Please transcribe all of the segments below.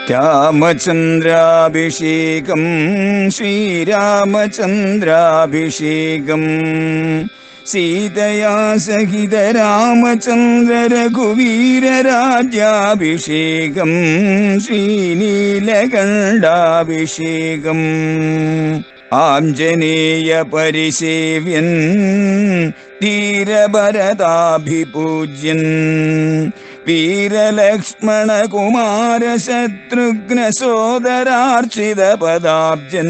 രാമചന്ദ്രാഭിഷേകം ശ്രീരാമചന്ദ്രാഭിഷേകം സീതയാ സഹിത രാമചന്ദ്ര രഘുവീരരാജ്യാഭിഷേകം ശ്രീനീലകണ്ഠാഭിഷേകം ആഞ്ജനേയ പരിസേവ്യൻ ധീരഭരതാഭിപൂജ്യൻ വീരലക്ഷ്മണ കുമാര ശത്രുഘ്ന സോദരാർച്ചിത പദാബ്ജൻ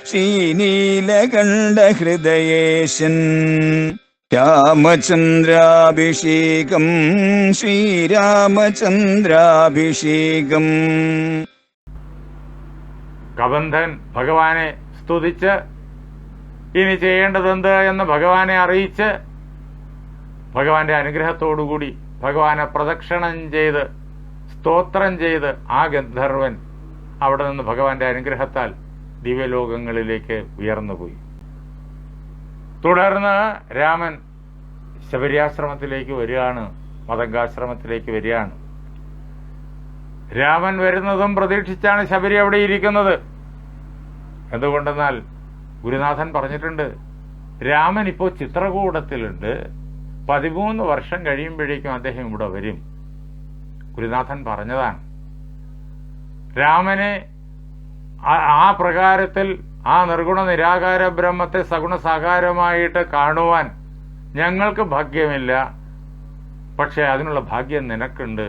ശ്രീനീലകണ്ഠ ഹൃദയേശൻ രാമചന്ദ്രാഭിഷേകം ശ്രീരാമചന്ദ്രാഭിഷേകം. കബന്ധൻ ഭഗവാനെ സ്തുതിച്ച് ഇനി ചെയ്യേണ്ടതെന്ത് എന്ന് ഭഗവാനെ അറിയിച്ച് ഭഗവാന്റെ അനുഗ്രഹത്തോടുകൂടി ഭഗവാനെ പ്രദക്ഷിണം ചെയ്ത് സ്തോത്രം ചെയ്ത് ആ ഗന്ധർവൻ അവിടെ നിന്ന് ഭഗവാന്റെ അനുഗ്രഹത്താൽ ദിവ്യലോകങ്ങളിലേക്ക് ഉയർന്നുപോയി. തുടർന്ന് രാമൻ ശബരിയാശ്രമത്തിലേക്ക് വരികയാണ്, മതംഗാശ്രമത്തിലേക്ക് വരികയാണ്. രാമൻ വരുന്നതും പ്രതീക്ഷിച്ചാണ് ശബരി അവിടെ ഇരിക്കുന്നത്. എന്തുകൊണ്ടെന്നാൽ ഗുരുനാഥൻ പറഞ്ഞിട്ടുണ്ട്, രാമൻ ഇപ്പോൾ ചിത്രകൂടത്തിലുണ്ട്, 13 വർഷം കഴിയുമ്പോഴേക്കും അദ്ദേഹം ഇവിടെ വരും. ഗുരുനാഥൻ പറഞ്ഞതാണ്. രാമനെ ആ പ്രകാരത്തിൽ ആ നിർഗുണ നിരാകാര ബ്രഹ്മത്തെ സഗുണ സാകാരമായിട്ട് കാണുവാൻ ഞങ്ങൾക്ക് ഭാഗ്യമില്ല, പക്ഷെ അതിനുള്ള ഭാഗ്യം നിനക്കുണ്ട്.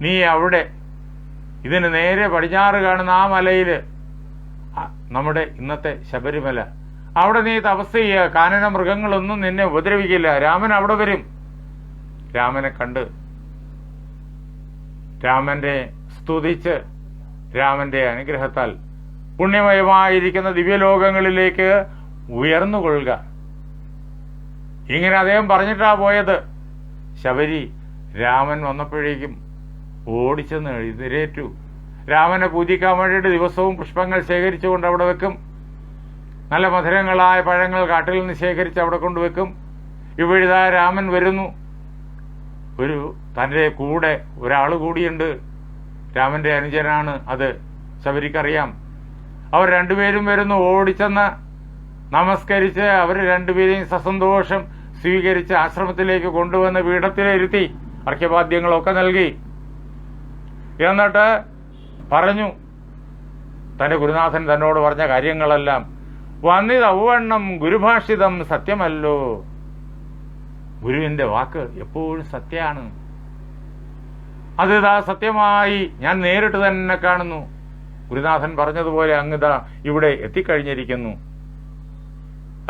നീ അവിടെ ഇതിന് നേരെ പടിഞ്ഞാറ് കാണുന്ന ആ മലയില്, നമ്മുടെ ഇന്നത്തെ ശബരിമല, അവിടെ നീ തപസ് ചെയ്യുക. കാനന മൃഗങ്ങളൊന്നും നിന്നെ ഉപദ്രവിക്കില്ല. രാമൻ അവിടെ വരും. രാമനെ കണ്ട് രാമന്റെ സ്തുതിച്ച് രാമന്റെ അനുഗ്രഹത്താൽ പുണ്യമയമായിരിക്കുന്ന ദിവ്യലോകങ്ങളിലേക്ക് ഉയർന്നുകൊള്ളുക. ഇങ്ങനെ അദ്ദേഹം പറഞ്ഞിട്ടാ പോയത്. ശബരി രാമൻ വന്നപ്പോഴേക്കും ഓടിച്ചെന്ന് എഴുന്നേറ്റു. രാമനെ പൂജിക്കാൻ വേണ്ടിയിട്ട് ദിവസവും പുഷ്പങ്ങൾ ശേഖരിച്ചുകൊണ്ട് അവിടെ വെക്കും. നല്ല മധുരങ്ങളായ പഴങ്ങൾ കാട്ടിൽ നിന്ന് ശേഖരിച്ച് അവിടെ കൊണ്ടുവെക്കും. ഇവിടുതാ രാമൻ വരുന്നു. തൻ്റെ കൂടെ ഒരാൾ കൂടിയുണ്ട്. രാമന്റെ അനുജനാണ് അത്, ശബരിക്കറിയാം. അവർ രണ്ടുപേരും വരുന്നു. ഓടിച്ചെന്ന് നമസ്കരിച്ച് അവർ രണ്ടുപേരെയും സസന്തോഷം സ്വീകരിച്ച് ആശ്രമത്തിലേക്ക് കൊണ്ടുവന്ന് പീഠത്തിലിരുത്തി അർഘ്യപാദ്യങ്ങളൊക്കെ നൽകി. എന്നിട്ട് പറഞ്ഞു, തന്റെ ഗുരുനാഥൻ തന്നോട് പറഞ്ഞ കാര്യങ്ങളെല്ലാം. വന്നിത് ഔവണ്ണം ഗുരുഭാഷിതം സത്യമല്ലോ. ഗുരുവിന്റെ വാക്ക് എപ്പോഴും സത്യമാണ്. അതിതാ സത്യമായി ഞാൻ നേരിട്ട് തന്നെ കാണുന്നു. ഗുരുനാഥൻ പറഞ്ഞതുപോലെ അങ്ങിതാ ഇവിടെ എത്തിക്കഴിഞ്ഞിരിക്കുന്നു.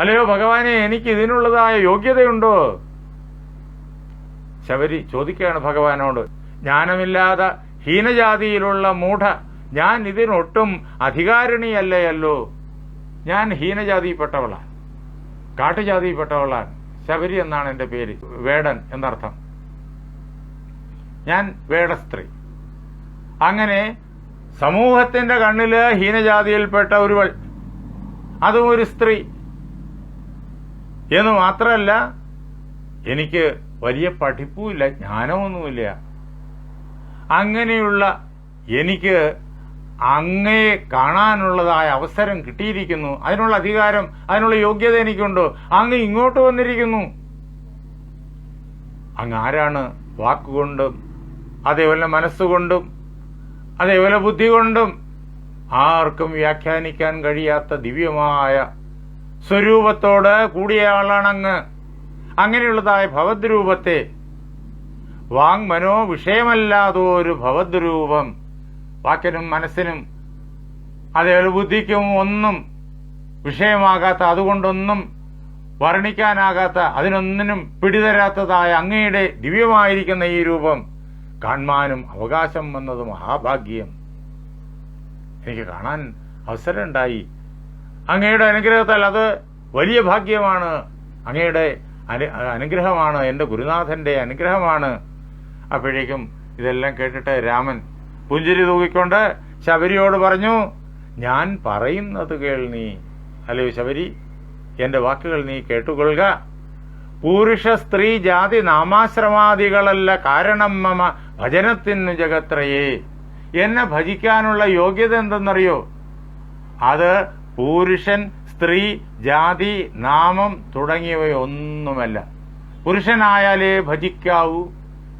അല്ലയോ ഭഗവാനെ, എനിക്ക് ഇതിനുള്ളതായ യോഗ്യതയുണ്ടോ? ശബരി ചോദിക്കുകയാണ് ഭഗവാനോട്. ജ്ഞാനമില്ലാതെ ഹീനജാതിയിലുള്ള മൂഢ, ഞാൻ ഇതിനൊട്ടും അധികാരിണിയല്ലയല്ലോ. ഞാൻ ഹീനജാതിയിൽപ്പെട്ടവളാണ്, കാട്ടുജാതിയിൽപ്പെട്ടവളാണ്. ശബരി എന്നാണ് എൻ്റെ പേര്, വേടൻ എന്നർത്ഥം. ഞാൻ വേടസ്ത്രീ. അങ്ങനെ സമൂഹത്തിന്റെ കണ്ണില് ഹീനജാതിയിൽപ്പെട്ട ഒരുവൾ, അതും ഒരു സ്ത്രീ എന്ന് മാത്രമല്ല, എനിക്ക് വലിയ പഠിപ്പുമില്ല, ജ്ഞാനമൊന്നുമില്ല. അങ്ങനെയുള്ള എനിക്ക് അങ്ങയെ കാണാനുള്ളതായ അവസരം കിട്ടിയിരിക്കുന്നു. അതിനുള്ള അധികാരം, അതിനുള്ള യോഗ്യത എനിക്കുണ്ടോ? അങ്ങ് ഇങ്ങോട്ട് വന്നിരിക്കുന്നു. അങ്ങ് ആരാണ്? വാക്കുകൊണ്ടും അതേപോലെ മനസ്സുകൊണ്ടും അതേപോലെ ബുദ്ധി കൊണ്ടും ആർക്കും വ്യാഖ്യാനിക്കാൻ കഴിയാത്ത ദിവ്യമായ സ്വരൂപത്തോട് കൂടിയയാളാണങ്ങ്. അങ്ങനെയുള്ളതായ ഭവദ്രൂപത്തെ, വാങ്മനോ വിഷയമല്ലാതൊരു ഭവദ്രൂപം, വാക്കിനും മനസ്സിനും അതേപോലെ ബുദ്ധിക്കും ഒന്നും വിഷയമാകാത്ത, അതുകൊണ്ടൊന്നും വർണ്ണിക്കാനാകാത്ത, അതിനൊന്നിനും പിടിതരാത്തതായ അങ്ങയുടെ ദിവ്യമായിരിക്കുന്ന ഈ രൂപം കാണാനും അവകാശം വന്നത് മഹാഭാഗ്യം. എനിക്ക് കാണാൻ അവസരമുണ്ടായി. അങ്ങയുടെ അനുഗ്രഹത്താൽ അത് വലിയ ഭാഗ്യമാണ്. അങ്ങയുടെ അനുഗ്രഹമാണ്, എൻ്റെ ഗുരുനാഥന്റെ അനുഗ്രഹമാണ്. അപ്പോഴേക്കും ഇതെല്ലാം കേട്ടിട്ട് രാമൻ പുഞ്ചിരി തൂക്കിക്കൊണ്ട് ശബരിയോട് പറഞ്ഞു, ഞാൻ പറയുന്നത് കേൾ നീ. അല്ലയോ ശബരി, എന്റെ വാക്കുകൾ നീ കേട്ടുകൊള്ളുക. പുരുഷ സ്ത്രീ ജാതി നാമാശ്രമാദികളല്ല കാരണം മമ ഭജനത്തിനു ജഗത്രയേ. എന്നെ ഭജിക്കാനുള്ള യോഗ്യത എന്തെന്നറിയോ? അത് പുരുഷൻ, സ്ത്രീ, ജാതി, നാമം തുടങ്ങിയവയൊന്നുമല്ല. പുരുഷനായാലേ ഭജിക്കാവൂ,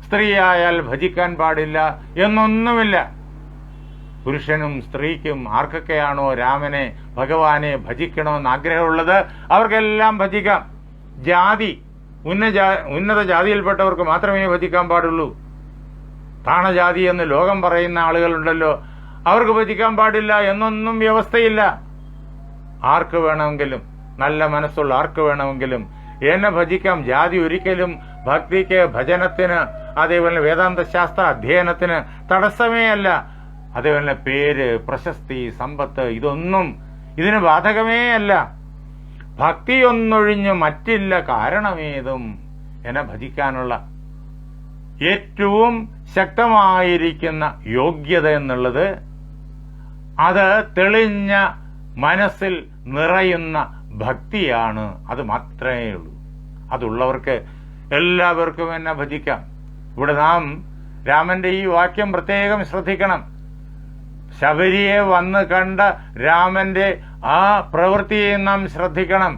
സ്ത്രീയായാൽ ഭജിക്കാൻ പാടില്ല എന്നൊന്നുമില്ല. പുരുഷനും സ്ത്രീക്കും ആർക്കൊക്കെയാണോ രാമനെ, ഭഗവാനെ ഭജിക്കണമെന്ന് ആഗ്രഹമുള്ളത് അവർക്കെല്ലാം ഭജിക്കാം. ജാതി, ഉന്നത ജാതിയിൽപ്പെട്ടവർക്ക് മാത്രമേ ഭജിക്കാൻ പാടുള്ളൂ. താണജാതി എന്ന് ലോകം പറയുന്ന ആളുകളുണ്ടല്ലോ, അവർക്ക് ഭജിക്കാൻ പാടില്ല എന്നൊന്നും വ്യവസ്ഥയില്ല. ആർക്ക് വേണമെങ്കിലും, നല്ല മനസ്സുള്ള ആർക്ക് വേണമെങ്കിലും എന്നെ ഭജിക്കാം. ജാതി ഒരിക്കലും ഭക്തിക്ക്, ഭജനത്തിന്, അതേപോലെ വേദാന്ത ശാസ്ത്ര അധ്യയനത്തിന് തടസ്സമേ അല്ല. അതേപോലെ പേര്, പ്രശസ്തി, സമ്പത്ത് ഇതൊന്നും ഇതിന് ബാധകമേ അല്ല. ഭക്തിയൊന്നൊഴിഞ്ഞ് മറ്റില്ല കാരണമേതും എന്നെ ഭജിക്കാനുള്ള ഏറ്റവും ശക്തമായിരിക്കുന്ന യോഗ്യത എന്നുള്ളത് അത് തെളിഞ്ഞ മനസ്സിൽ നിറയുന്ന ഭക്തിയാണ്. അത് മാത്രമേ ഉള്ളൂ. അതുള്ളവർക്ക് എല്ലാവർക്കും എന്നെ ഭജിക്കാം. ഇവിടെ നാം രാമന്റെ ഈ വാക്യം പ്രത്യേകം ശ്രദ്ധിക്കണം. ശബരിയെ വന്ന് കണ്ട രാമന്റെ ആ പ്രവൃത്തിയെ നാം ശ്രദ്ധിക്കണം.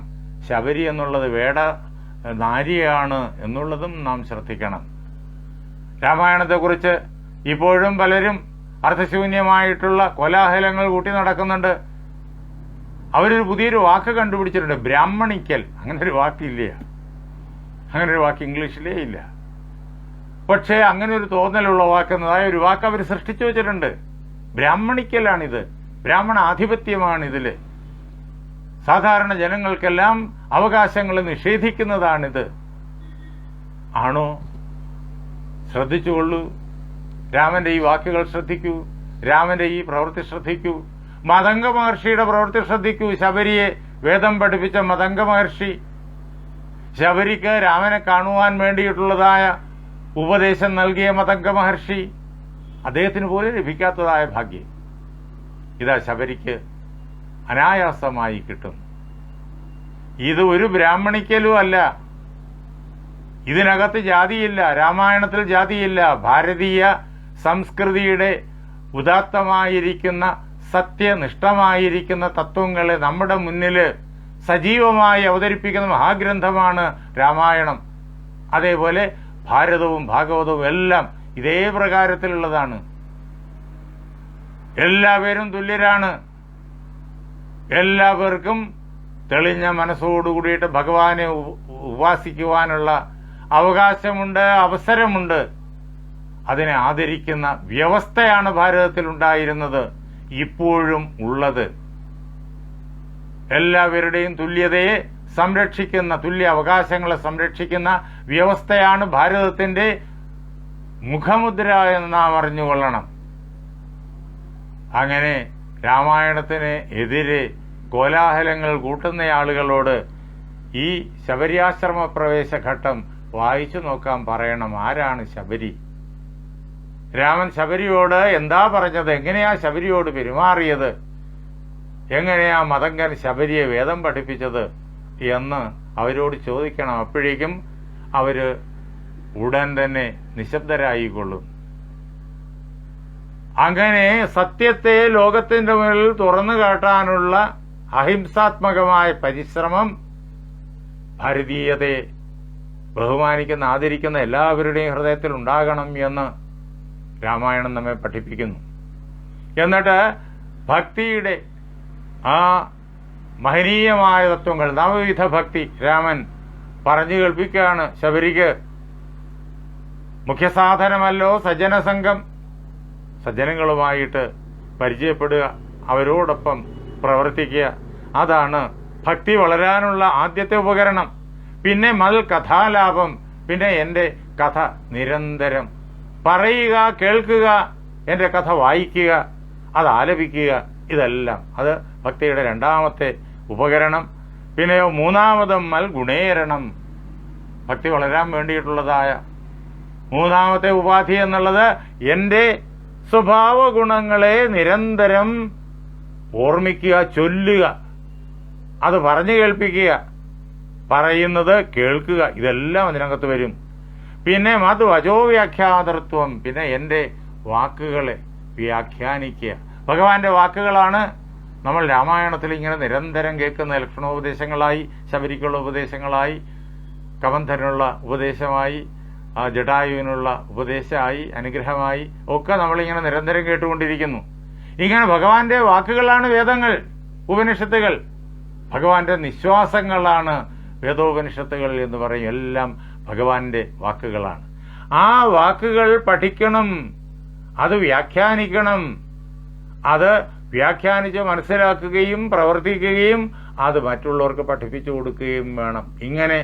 ശബരി എന്നുള്ളത് വേട നാരിയാണ് എന്നുള്ളതും നാം ശ്രദ്ധിക്കണം. രാമായണത്തെക്കുറിച്ച് ഇപ്പോഴും പലരും അർത്ഥശൂന്യമായിട്ടുള്ള കോലാഹലങ്ങൾ കൂട്ടി നടക്കുന്നുണ്ട്. അവരൊരു പുതിയൊരു വാക്ക് കണ്ടുപിടിച്ചിട്ടുണ്ട്, ബ്രാഹ്മണിക്കൽ. അങ്ങനെ ഒരു വാക്കില്ല, അങ്ങനെ ഒരു വാക്ക് ഇംഗ്ലീഷിലേ ഇല്ല. പക്ഷേ അങ്ങനെ ഒരു തോന്നലുള്ള വാക്കെന്നതായ ഒരു വാക്ക് അവർ സൃഷ്ടിച്ചു വെച്ചിട്ടുണ്ട്. ബ്രാഹ്മണിക്കലാണിത്, ബ്രാഹ്മണ ആധിപത്യമാണിതില്. സാധാരണ ജനങ്ങൾക്കെല്ലാം അവകാശങ്ങൾ നിഷേധിക്കുന്നതാണിത്. ആണോ? ശ്രദ്ധിച്ചുകൊള്ളൂ. രാമന്റെ ഈ വാക്കുകൾ ശ്രദ്ധിക്കൂ, രാമന്റെ ഈ പ്രവൃത്തി ശ്രദ്ധിക്കൂ, മതംഗ മഹർഷിയുടെ പ്രവൃത്തി ശ്രദ്ധിക്കൂ. ശബരിയെ വേദം പഠിപ്പിച്ച മതംഗ മഹർഷി, ശബരിക്ക് രാമനെ കാണുവാൻ വേണ്ടിയിട്ടുള്ളതായ ഉപദേശം നൽകിയ മതംഗ മഹർഷി, അദ്ദേഹത്തിന് പോലും ലഭിക്കാത്തതായ ഭാഗ്യം ഇതാ ശബരിക്ക് അനായാസമായി കിട്ടും. ഇത് ഒരു ബ്രാഹ്മണിക്കലും അല്ല. ഇതിനകത്ത് ജാതിയില്ല, രാമായണത്തിൽ ജാതിയില്ല. ഭാരതീയ സംസ്കൃതിയുടെ ഉദാത്തമായിരിക്കുന്ന സത്യനിഷ്ഠമായിരിക്കുന്ന തത്വങ്ങളെ നമ്മുടെ മുന്നിൽ സജീവമായി അവതരിപ്പിക്കുന്ന മഹാഗ്രന്ഥമാണ് രാമായണം. അതേപോലെ ഭാരതവും ഭാഗവതവും എല്ലാം ഇതേ പ്രകാരത്തിലുള്ളതാണ്. എല്ലാവരും തുല്യരാണ്. എല്ലാവർക്കും തെളിഞ്ഞ മനസ്സോടുകൂടിയിട്ട് ഭഗവാനെ ഉപാസിക്കുവാനുള്ള അവകാശമുണ്ട്, അവസരമുണ്ട്. അതിനെ ആദരിക്കുന്ന വ്യവസ്ഥയാണ് ഭാരതത്തിൽ ഉണ്ടായിരുന്നത്, ഇപ്പോഴും ഉള്ളത്. എല്ലാവരുടെയും തുല്യതയെ സംരക്ഷിക്കുന്ന, തുല്യ അവകാശങ്ങളെ സംരക്ഷിക്കുന്ന വ്യവസ്ഥയാണ് ഭാരതത്തിന്റെ മുഖമുദ്ര എന്ന് നാം അറിഞ്ഞുകൊള്ളണം. അങ്ങനെ രാമായണത്തിന് എതിരെ കോലാഹലങ്ങൾ കൂട്ടുന്ന ആളുകളോട് ഈ ശബരിയാശ്രമ പ്രവേശ ഘട്ടം വായിച്ചു നോക്കാൻ പറയണം. ആരാണ് ശബരി? രാമൻ ശബരിയോട് എന്താ പറഞ്ഞത്? എങ്ങനെയാ ശബരിയോട് പെരുമാറിയത്? എങ്ങനെയാ മതങ്കൻ ശബരിയെ വേദം പഠിപ്പിച്ചത് എന്ന് അവരോട് ചോദിക്കണം. അപ്പോഴേക്കും അവര് ഉടൻ തന്നെ നിശബ്ദരായിക്കൊള്ളും. അങ്ങനെ സത്യത്തെ ലോകത്തിന്റെ മുന്നിൽ തുറന്നു കാട്ടാനുള്ള അഹിംസാത്മകമായ പരിശ്രമം ഭാരതീയതയെ ബഹുമാനിക്കുന്ന, ആദരിക്കുന്ന എല്ലാവരുടെയും ഹൃദയത്തിൽ ഉണ്ടാകണം എന്ന് രാമായണം നമ്മെ പഠിപ്പിക്കുന്നു. എന്നിട്ട് ഭക്തിയുടെ ആ മഹനീയമായ തത്വങ്ങൾ, നവവിധ ഭക്തി രാമൻ പറഞ്ഞു കേൾപ്പിക്കുകയാണ് ശബരിക്ക്. മുഖ്യസാധനമല്ലോ സജ്ജനസംഘം. സജ്ജനങ്ങളുമായിട്ട് പരിചയപ്പെടുക, അവരോടൊപ്പം പ്രവർത്തിക്കുക, അതാണ് ഭക്തി വളരാനുള്ള ആദ്യത്തെ ഉപകരണം. പിന്നെ കഥാലാപം, പിന്നെ എൻ്റെ കഥ നിരന്തരം പറയുക, കേൾക്കുക, എൻ്റെ കഥ വായിക്കുക, അത് ആലപിക്കുക, ഇതെല്ലാം അത് ഭക്തിയുടെ രണ്ടാമത്തെ ഉപകരണം. പിന്നെയോ മൂന്നാമതും ഗുണേരണം, ഭക്തി വളരാൻ വേണ്ടിയിട്ടുള്ളതായ മൂന്നാമത്തെ ഉപാധി എന്നുള്ളത് എൻ്റെ സ്വഭാവ ഗുണങ്ങളെ നിരന്തരം ഓർമ്മിക്കുക, ചൊല്ലുക, അത് പറഞ്ഞു കേൾപ്പിക്കുക, പറയുന്നത് കേൾക്കുക, ഇതെല്ലാം അതിനകത്ത് വരും. പിന്നെ വചോവ്യാഖ്യാതൃത്വം, പിന്നെ എൻ്റെ വാക്കുകളെ, വ്യാഖ്യാനിക്കുക. ഭഗവാന്റെ വാക്കുകളാണ് നമ്മൾ രാമായണത്തിൽ ഇങ്ങനെ നിരന്തരം കേൾക്കുന്ന ലക്ഷണോപദേശങ്ങളായി, ശബരിക്കുള്ള ഉപദേശങ്ങളായി, കബന്ധനുള്ള ഉപദേശമായി, ജടായുവിനുള്ള ഉപദേശമായി, അനുഗ്രഹമായി ഒക്കെ നമ്മളിങ്ങനെ നിരന്തരം കേട്ടുകൊണ്ടിരിക്കുന്നു. ഇങ്ങനെ ഭഗവാന്റെ വാക്കുകളാണ് വേദങ്ങൾ, ഉപനിഷത്തുകൾ. ഭഗവാന്റെ നിശ്വാസങ്ങളാണ് വേദോപനിഷത്തുകൾ എന്ന് പറയും. എല്ലാം ഭഗവാന്റെ വാക്കുകളാണ്. ആ വാക്കുകൾ പഠിക്കണം, അത് വ്യാഖ്യാനിക്കണം, അത് വ്യാഖ്യാനിച്ച് മനസ്സിലാക്കുകയും പ്രവർത്തിക്കുകയും അത് മറ്റുള്ളവർക്ക് പഠിപ്പിച്ചു കൊടുക്കുകയും വേണം. ഇങ്ങനെ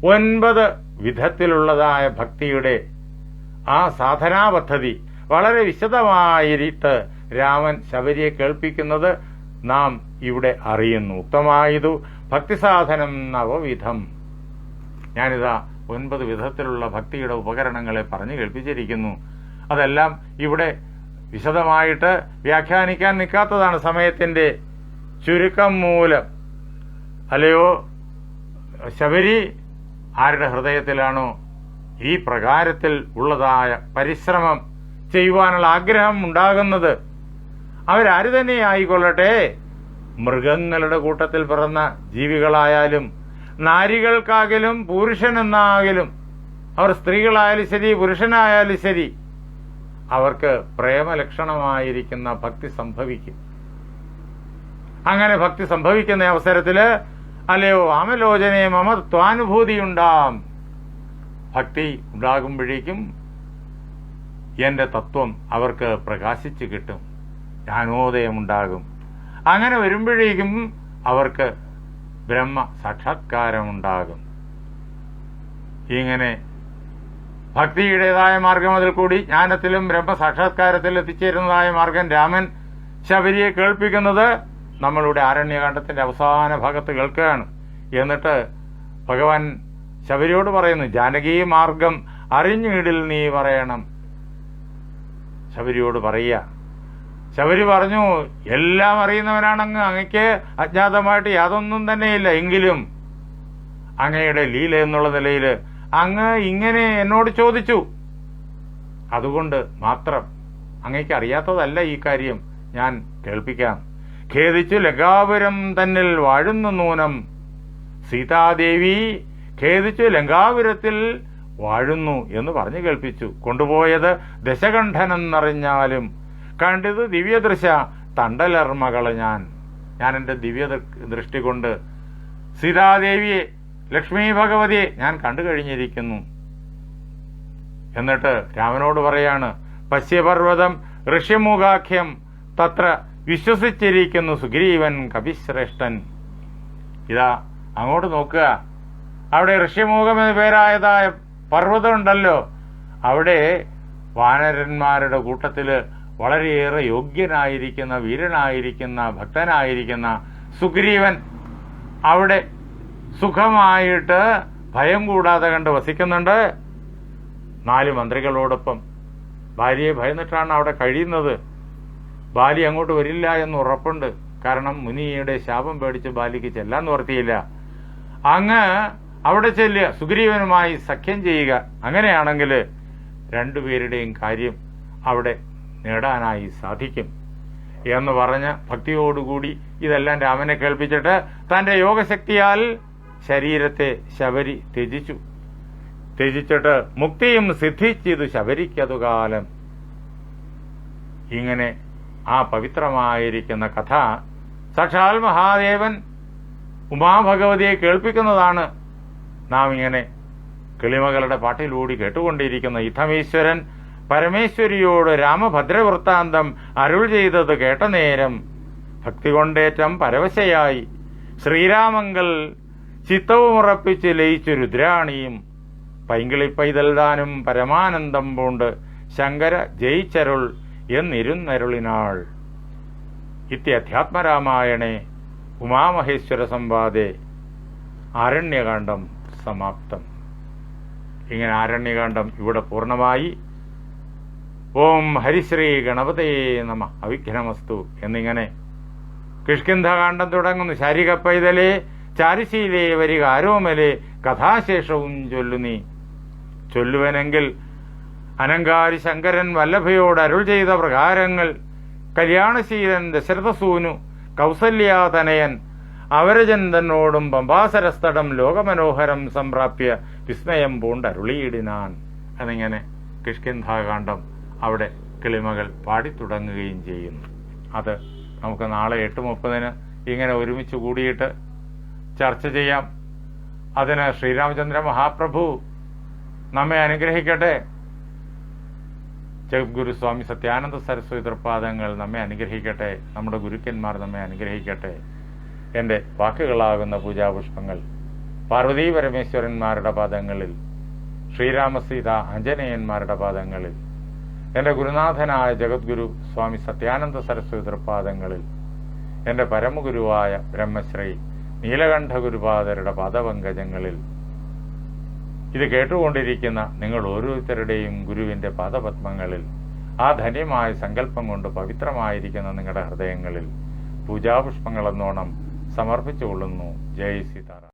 9 വിധത്തിലുള്ളതായ ഭക്തിയുടെ ആ സാധനാ പദ്ധതി വളരെ വിശദമായിട്ട് രാമൻ ശബരിയെ കേൾപ്പിക്കുന്നത് നാം ഇവിടെ അറിയുന്നു. ഉത്തമായതു ഭക്തിസാധനം നവവിധം. ഞാനിതാ 9 വിധത്തിലുള്ള ഭക്തിയുടെ ഉപകരണങ്ങളെ പറഞ്ഞു കേൾപ്പിച്ചിരിക്കുന്നു. അതെല്ലാം ഇവിടെ വിശദമായിട്ട് വ്യാഖ്യാനിക്കാൻ നിൽക്കാത്തതാണ് സമയത്തിന്റെ ചുരുക്കം മൂലം. അല്ലയോ ശബരി, ആരുടെ ഹൃദയത്തിലാണോ ഈ പ്രകാരത്തിൽ ഉള്ളതായ പരിശ്രമം ചെയ്യുവാനുള്ള ആഗ്രഹം ഉണ്ടാകുന്നത്, അവരാര് തന്നെ ആയിക്കൊള്ളട്ടെ, മൃഗങ്ങളുടെ കൂട്ടത്തിൽ പിറന്ന ജീവികളായാലും നാരികൾക്കായാലും പുരുഷനെന്നായാലും, അവർ സ്ത്രീകളായാലും ശരി പുരുഷനായാലും ശരി, അവർക്ക് പ്രേമലക്ഷണമായിരിക്കുന്ന ഭക്തി സംഭവിക്കും. അങ്ങനെ ഭക്തി സംഭവിക്കുന്ന അവസരത്തില് അല്ലയോ ആമലോചനെ മമ ത്വാനുഭൂതിയുണ്ടാം. ഭക്തി ഉണ്ടാകുമ്പോഴേക്കും എന്റെ തത്വം അവർക്ക് പ്രകാശിച്ചു കിട്ടും, ജ്ഞാനോദയമുണ്ടാകും. അങ്ങനെ വരുമ്പോഴേക്കും അവർക്ക് ബ്രഹ്മ സാക്ഷാത്കാരമുണ്ടാകും. ഇങ്ങനെ ഭക്തിയുടേതായ മാർഗം, അതിൽ കൂടി ജ്ഞാനത്തിലും ബ്രഹ്മ സാക്ഷാത്കാരത്തിൽ എത്തിച്ചേരുന്നതായ മാർഗം രാമൻ ശബരിയെ കേൾപ്പിക്കുന്നത് നമ്മളുടെ ആരണ്യകാണ്ഡത്തിന്റെ അവസാന ഭാഗത്ത് കേൾക്കുകയാണ്. എന്നിട്ട് ഭഗവാൻ ശബരിയോട് പറയുന്നു, ജാനകീ മാർഗം അറിഞ്ഞിടിൽ നീ പറയണം. ശബരിയോട് പറയുക. ശബരി പറഞ്ഞു, എല്ലാം അറിയുന്നവനാണങ്ങ്, അങ്ങയ്ക്ക് അജ്ഞാതമായിട്ട് യാതൊന്നും തന്നെയില്ല. എങ്കിലും അങ്ങയുടെ ലീല എന്നുള്ള നിലയിൽ അങ്ങ് ഇങ്ങനെ എന്നോട് ചോദിച്ചു, അതുകൊണ്ട് മാത്രം അങ്ങയ്ക്ക് അറിയാത്തതല്ല ഈ കാര്യം ഞാൻ കേൾപ്പിക്കാം. ഖേദിച്ചു ലങ്കാപുരം തന്നിൽ വാഴുന്നു നൂനം. സീതാദേവി ഖേദിച്ചു ലങ്കാപുരത്തിൽ വാഴുന്നു എന്ന് പറഞ്ഞു കേൾപ്പിച്ചു. കൊണ്ടുപോയത് ദശകണ്ഠനെന്നറിഞ്ഞാലും കണ്ടത് ദിവ്യദൃശ തണ്ടലർമ്മകള്. ഞാൻ എന്റെ ദിവ്യ ദൃഷ്ടി കൊണ്ട് സീതാദേവിയെ, ലക്ഷ്മി ഭഗവതിയെ ഞാൻ കണ്ടു കഴിഞ്ഞിരിക്കുന്നു. എന്നിട്ട് രാമനോട് പറയാണ്, പശ്യപർവ്വതം ഋഷ്യമുഖാഖ്യം തത്ര വിശ്വസിച്ചിരിക്കുന്നു സുഗ്രീവൻ കവിശ്രേഷ്ഠൻ. ഇതാ അങ്ങോട്ട് നോക്കുക, അവിടെ ഋഷ്യമുഖം എന്ന പേരായതായ പർവ്വതം ഉണ്ടല്ലോ, അവിടെ വാനരന്മാരുടെ കൂട്ടത്തില് വളരെയേറെ യോഗ്യനായിരിക്കുന്ന, വീരനായിരിക്കുന്ന, ഭക്തനായിരിക്കുന്ന സുഗ്രീവൻ അവിടെ സുഖമായിട്ട് ഭയം കൂടാതെ കണ്ട് വസിക്കുന്നുണ്ട്. 4 മന്ത്രികളോടൊപ്പം. ഭാര്യയെ ഭയന്നിട്ടാണ് അവിടെ കഴിയുന്നത്. ബാലി അങ്ങോട്ട് വരില്ല എന്ന് ഉറപ്പുണ്ട്. കാരണം മുനിയുടെ ശാപം പേടിച്ച് ബാലിക്ക് ചെല്ലാൻ നിവർത്തിയില്ല. അങ്ങ് അവിടെ ചെല്ലുക, സുഗ്രീവനുമായി സഖ്യം ചെയ്യുക. അങ്ങനെയാണെങ്കിൽ 2 പേരുടെയും കാര്യം അവിടെ നേടാനായി സാധിക്കും എന്ന് പറഞ്ഞ് ഭക്തിയോടുകൂടി ഇതെല്ലാം രാമനെ കേൾപ്പിച്ചിട്ട് തന്റെ യോഗശക്തിയാൽ ശരീരത്തെ ശബരി ത്യജിച്ചിട്ട് മുക്തിയും സിദ്ധിച്ചിതു ശബരിക്കതു കാലം. ഇങ്ങനെ ആ പവിത്രമായിരിക്കുന്ന കഥ സാക്ഷാൽ മഹാദേവൻ ഉമാഭഗവതിയെ കേൾപ്പിക്കുന്നതാണ് നാം ഇങ്ങനെ കിളിമകളുടെ പാട്ടിലൂടി കേട്ടുകൊണ്ടിരിക്കുന്ന. ഇത്തമീശ്വരൻ പരമേശ്വരിയോട് രാമഭദ്രവൃത്താന്തം അരുൾ ചെയ്തത് കേട്ട നേരം ഭക്തി കൊണ്ടേറ്റം പരവശയായി ശ്രീരാമങ്കൽ ചിത്തവുമുറപ്പിച്ച് ലയിച്ചു രുദ്രാണിയും പൈങ്കിളിപ്പൈതൽദാനും പരമാനന്ദം പൂണ്ട് ശങ്കര ജയിച്ചരുൾ എന്നിരുന്നരുളിനാൾ. ഇത്യധ്യാത്മരാമായണേ ഉമാമഹേശ്വര സംവാദേ ആരണ്യകാണ്ഡം സമാപ്തം. ഇങ്ങനെ ആരണ്യകാണ്ഡം ഇവിടെ പൂർണ്ണമായി. ഓം ഹരിശ്രീ ഗണപതേ നമ അവിഘ്നമസ്തു എന്നിങ്ങനെ കിഷ്കിന്ധകാണ്ഡം തുടങ്ങുന്നു. ശാരിക പൈതലേ ചാരുശീലേ വരിക ആരോമലേ കഥാശേഷവും ചൊല്ലു നീ. ചൊല്ലുവനെങ്കിൽ അനങ്കാരി ശങ്കരൻ വല്ലഭയോട് അരുൾ ചെയ്ത പ്രകാരങ്ങൾ കല്യാണശീലൻ ദശരഥസൂനു കൗസല്യാതനയൻ അവരജൻ തന്നോടും പമ്പാസരസ്തടം ലോകമനോഹരം സംപ്രാപ്യ വിസ്മയം പൂണ്ടരുളിയിടിനാൻ എന്നിങ്ങനെ കിഷ്കിന്ധാകാന്ഡം അവിടെ കിളിമകൾ പാടിത്തുടങ്ങുകയും ചെയ്യുന്നു. അത് നമുക്ക് നാളെ 8:30 ഇങ്ങനെ ഒരുമിച്ച് കൂടിയിട്ട് ചർച്ച ചെയ്യാം. അതിന് ശ്രീരാമചന്ദ്ര മഹാപ്രഭു നമ്മെ അനുഗ്രഹിക്കട്ടെ. ജഗദ്ഗുരു സ്വാമി സത്യാനന്ദ സരസ്വതി തൃപ്പാദങ്ങൾ നമ്മെ അനുഗ്രഹിക്കട്ടെ. നമ്മുടെ ഗുരുക്കന്മാർ നമ്മെ അനുഗ്രഹിക്കട്ടെ. എൻ്റെ വാക്കുകളാകുന്ന പൂജാപുഷ്പങ്ങൾ പാർവതീ പരമേശ്വരന്മാരുടെ പാദങ്ങളിൽ, ശ്രീരാമസീത ആഞ്ജനേയന്മാരുടെ പാദങ്ങളിൽ, എൻ്റെ ഗുരുനാഥനായ ജഗദ്ഗുരു സ്വാമി സത്യാനന്ദ സരസ്വതി തൃപ്പാദങ്ങളിൽ, എൻ്റെ പരമഗുരുവായ ബ്രഹ്മശ്രീ നീലകണ്ഠ ഗുരുപാദരുടെ പാദപങ്കജങ്ങളിൽ, ഇത് കേട്ടുകൊണ്ടിരിക്കുന്ന നിങ്ങൾ ഓരോരുത്തരുടെയും ഗുരുവിൻ്റെ പാദപത്മങ്ങളിൽ, ആ ധന്യമായ സങ്കല്പം കൊണ്ട് പവിത്രമായിരിക്കുന്ന നിങ്ങളുടെ ഹൃദയങ്ങളിൽ പൂജാപുഷ്പങ്ങളെന്നോണം സമർപ്പിച്ചുകൊള്ളുന്നു. ജയ് സീതാറാം.